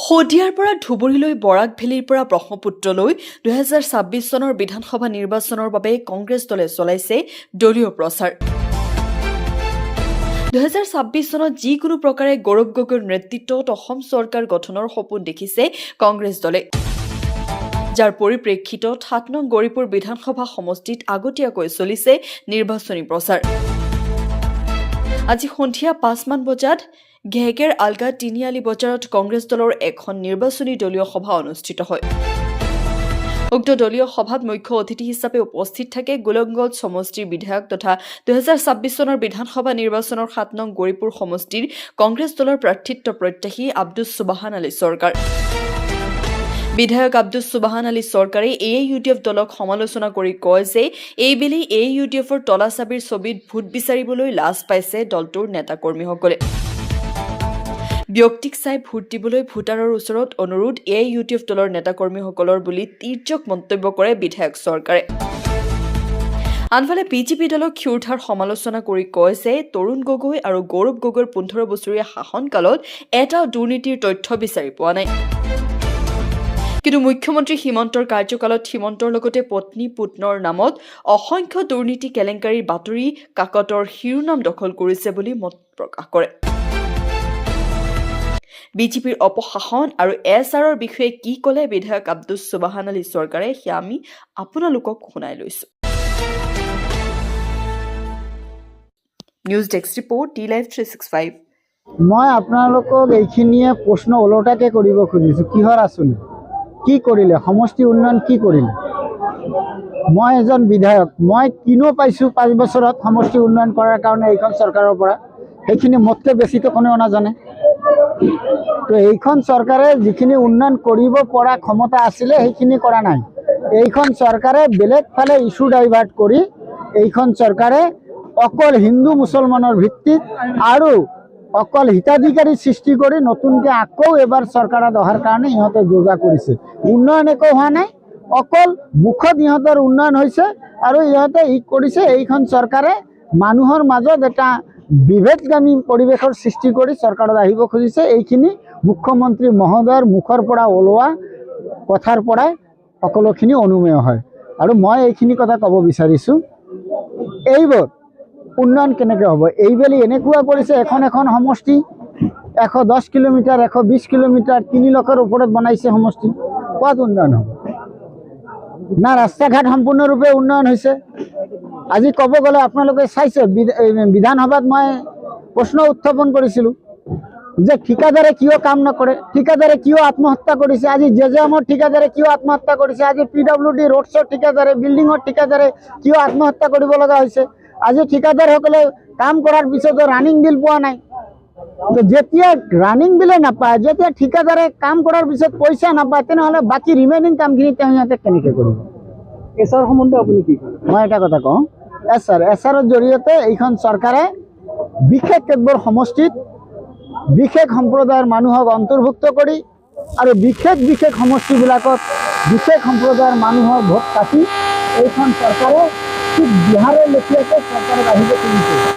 শদিয়াৰ পৰা ধুবুৰীলৈ বৰাক ভেলীৰ পৰা ব্ৰহ্মপুত্ৰলৈ 2026 চনৰ বিধানসভা নিৰ্বাচনৰ বাবে কংগ্ৰেছ দলে চলাইছে দলীয় প্ৰচাৰ। 2026 চনত যিকোনো প্ৰকাৰে গৌৰৱ গগৈৰ নেতৃত্বত অসম চৰকাৰ গঠনৰ সপোন দেখিছে কংগ্ৰেছ দলে, যাৰ পৰিপ্ৰেক্ষিতত 7 নং গৌৰীপুৰ বিধানসভা সমষ্টিত আগতীয়াকৈ চলিছে নিৰ্বাচনী প্ৰচাৰ। আজি সন্ধিয়া 5 মান বজাত ঘেগেৰ আলগা তিনিআলি বজাৰত কংগ্ৰেছ দলৰ এখন নিৰ্বাচনী দলীয় সভা অনুষ্ঠিত হয়। উক্ত দলীয় সভাত মুখ্য অতিথি হিচাপে উপস্থিত থাকে গোলকগঞ্জ সমষ্টিৰ বিধায়ক তথা 2026 চনৰ বিধানসভা নিৰ্বাচনৰ 7 নং গৌৰীপুৰ সমষ্টিৰ কংগ্ৰেছ দলৰ প্ৰাৰ্থিত্ব প্ৰত্যাশী আব্দুছ সুবহান আলী চৰকাৰ। বিধায়ক আব্দুছ সুবহান আলী চৰকাৰে AUDF দলক সমালোচনা কৰি কয় যে এইবেলি AUDFৰ তলাচাবিৰ ছবিত ভোট বিচাৰিবলৈ লাজ পাইছে দলটোৰ নেতাকৰ্মীসকলে। ব্যক্তিক চাই ভোট দিবলৈ ভোটাৰৰ ওচৰত অনুৰোধ AUDF দলৰ নেতাকৰ্মীসকলৰ বুলি তীৰ্যক মন্তব্য কৰে বিধায়ক চৰকাৰে। আনফালে BJP দলক ক্ষুৰধাৰ সমালোচনা কৰি কয় যে তৰুণ গগৈ আৰু গৌৰৱ গগৈৰ 15 বছৰীয়া শাসনকালত এটা দুৰ্নীতিৰ তথ্য বিচাৰি পোৱা নাই। কিন্তু মুখ্যমন্ত্ৰী হিমন্তৰ কাৰ্যকালত হিমন্তৰ লগতে পত্নী পুত্ৰৰ নামত অসংখ্য দুৰ্নীতি কেলেংকাৰীৰ বাতৰি কাকতৰ শিৰোনাম দখল কৰিছে বুলি মত প্ৰকাশ কৰে। BJPৰ অপশাসন আৰু SRৰ বিষয়ে কি ক'লে বিধায়ক আব্দুছ সুবহান আলী চৰকাৰে সেয়া আমি আপোনালোকক শুনাই লৈছো। News desk report DLive 365। মই আপোনালোকক এইখিনিয়ে প্ৰশ্ন ওলোটাকে কৰিব খুজিছোঁ, কিহৰ আঁচনি কি কৰিলে, সমষ্টি উন্নয়ন কি কৰিলে? মই এজন বিধায়ক, মই কিনো পাইছোঁ 5 বছৰত সমষ্টি উন্নয়ন কৰাৰ কাৰণে এইখন চৰকাৰৰ পৰা, সেইখিনি মোতকৈ বেছিতো কোনেও নাজানে। তো এইখন চৰকাৰে যিখিনি উন্নয়ন কৰিব পৰা ক্ষমতা আছিলে সেইখিনি কৰা নাই। এইখন চৰকাৰে বেলেগ ফালে ইস্যু ডাইভাৰ্ট কৰি এইখন চৰকাৰে অকল হিন্দু মুছলমানৰ ভিত্তিত আৰু অকল হিতাধিকাৰী সৃষ্টি কৰি নতুনকৈ আকৌ এবাৰ চৰকাৰত অহাৰ কাৰণে ইহঁতে যোজা কৰিছে। উন্নয়ন একো হোৱা নাই, অকল মুখত ইহঁতৰ উন্নয়ন হৈছে আৰু ইহঁতে কৰিছে এইখন চৰকাৰে মানুহৰ মাজত এটা বিভেদগামী পৰিৱেশৰ সৃষ্টি কৰি চৰকাৰত আহিব খুজিছে। এইখিনি মুখ্যমন্ত্ৰী মহোদয়ৰ মুখৰ পৰা ওলোৱা কথাৰ পৰাই সকলোখিনি অনুমেয় হয়। আৰু মই এইখিনি কথা ক'ব বিচাৰিছোঁ, এইবোৰ উন্নয়ন কেনেকৈ হ'ব? এইবেলি এনেকুৱা কৰিছে, এখন সমষ্টি 110 কিলোমিটাৰ 120 কিলোমিটাৰ 3 লাখৰ ওপৰত বনাইছে সমষ্টি, ক'ত উন্নয়ন হ'ব? না ৰাস্তা ঘাট সম্পূৰ্ণৰূপে উন্নয়ন হৈছে। আজি ক'ব গ'লে আপোনালোকে চাইছে বিধানসভাত মই প্ৰশ্ন উত্থাপন কৰিছিলোঁ যে ঠিকাদাৰে কিয় কাম নকৰে, ঠিকাদাৰে কিয় আত্মহত্যা কৰিছে। আজি জেজেএমৰ ঠিকাদাৰে কিয় আত্মহত্যা কৰিছে, আজি PWD ৰোডছৰ ঠিকাদাৰে, বিল্ডিঙৰ ঠিকাদাৰে কিয় আত্মহত্যা কৰিব লগা হৈছে। আজি ঠিকাদাৰসকলে কাম কৰাৰ পিছতো ৰানিং বিল পোৱা নাই। তো যেতিয়া ৰানিং বিলে নাপায়, যেতিয়া ঠিকাদাৰে কাম কৰাৰ পিছত পইচা নাপায়, তেনেহ'লে বাকী ৰিমেইনিং কামখিনি সিহঁতে কেনেকৈ কৰিব? এছআৰ সম্বন্ধে আপুনি কি কয়? মই এটা কথা কওঁ, এছআৰৰ জৰিয়তে এইখন চৰকাৰে বিশেষ কেতবোৰ সমষ্টিত বিশেষ সম্প্ৰদায়ৰ মানুহক অন্তৰ্ভুক্ত কৰি আৰু বিশেষ সমষ্টিবিলাকত বিশেষ সম্প্ৰদায়ৰ মানুহৰ ভোট কাটি এইখন চৰকাৰে ঠিক বিহাৰৰ লেখীয়াকৈ চৰকাৰত আহিব খুজিছে।